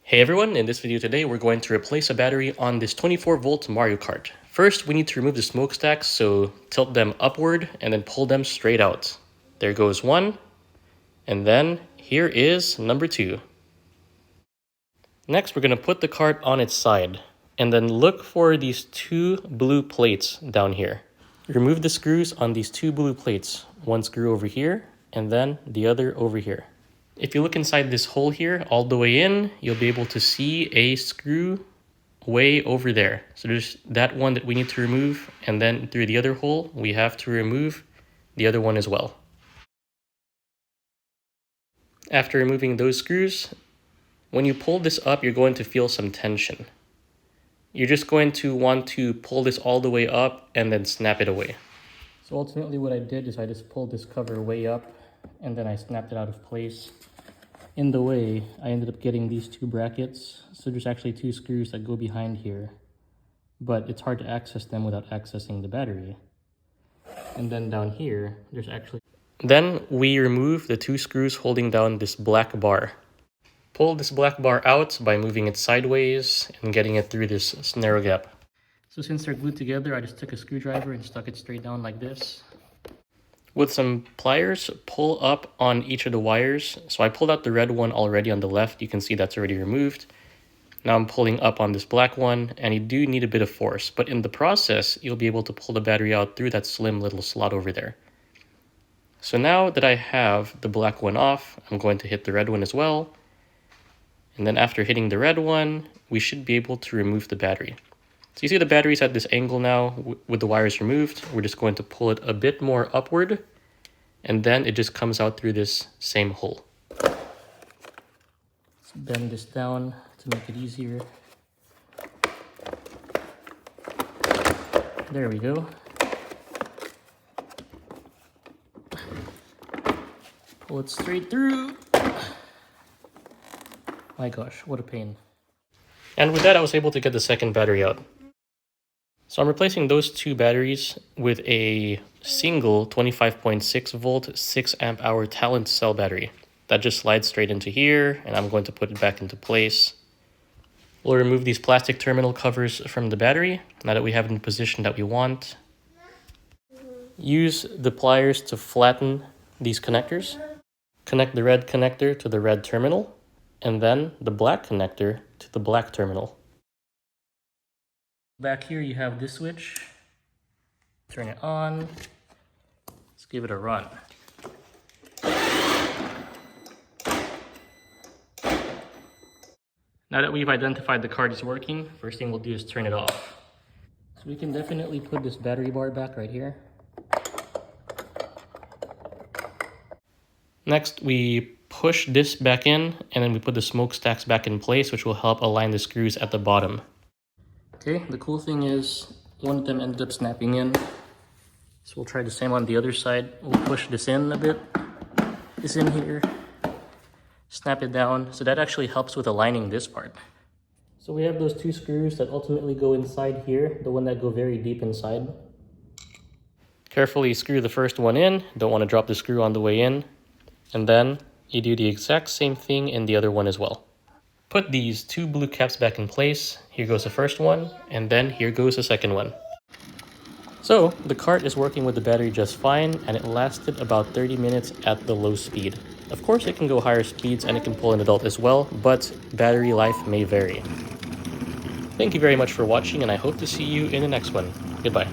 Hey everyone, in this video today we're going to replace a battery on this 24-volt Mario Kart. First we need to remove the smokestacks, so tilt them upward and then pull them straight out. There goes one, and then here is number two. Next we're going to put the cart on its side, and then look for these two blue plates down here. Remove the screws on these two blue plates, one screw over here and then the other over here. If you look inside this hole here, all the way in, you'll be able to see a screw way over there. So there's that one that we need to remove, and then through the other hole, we have to remove the other one as well. After removing those screws, when you pull this up, you're going to feel some tension. You're just going to want to pull this all the way up and then snap it away. So ultimately what I did is I just pulled this cover way up and then I snapped it out of place. In the way, I ended up getting these two brackets. So there's actually two screws that go behind here, but it's hard to access them without accessing the battery. And then down here, there's actually... Then we remove the two screws holding down this black bar. Pull this black bar out by moving it sideways and getting it through this narrow gap. So since they're glued together, I just took a screwdriver and stuck it straight down like this. With some pliers, pull up on each of the wires. So I pulled out the red one already on the left. You can see that's already removed. Now I'm pulling up on this black one, and you do need a bit of force. But in the process, you'll be able to pull the battery out through that slim little slot over there. So now that I have the black one off, I'm going to hit the red one as well. And then after hitting the red one, we should be able to remove the battery. So you see the battery's at this angle now with the wires removed. We're just going to pull it a bit more upward, and then it just comes out through this same hole. Let's bend this down to make it easier. There we go. Pull it straight through. My gosh, what a pain. And with that, I was able to get the second battery out. So I'm replacing those two batteries with a single 25.6 volt, 6 amp hour Talent cell battery. That just slides straight into here, and I'm going to put it back into place. We'll remove these plastic terminal covers from the battery, now that we have it in the position that we want. Use the pliers to flatten these connectors. Connect the red connector to the red terminal, and then the black connector to the black terminal. Back here you have this switch. Turn it on. Let's give it a run. Now that we've identified the card is working, first thing we'll do is turn it off. So we can definitely put this battery bar back right here. Next, we push this back in, and then we put the smokestacks back in place, which will help align the screws at the bottom. Okay, the cool thing is one of them ended up snapping in. So we'll try the same on the other side. We'll push this in a bit. This in here. Snap it down. So that actually helps with aligning this part. So we have those two screws that ultimately go inside here, the one that go very deep inside. Carefully screw the first one in. Don't want to drop the screw on the way in. And then you do the exact same thing in the other one as well. Put these two blue caps back in place. Here goes the first one, and then here goes the second one. So the cart is working with the battery just fine, and it lasted about 30 minutes at the low speed. Of course, it can go higher speeds and it can pull an adult as well, but battery life may vary. Thank you very much for watching, and I hope to see you in the next one. Goodbye.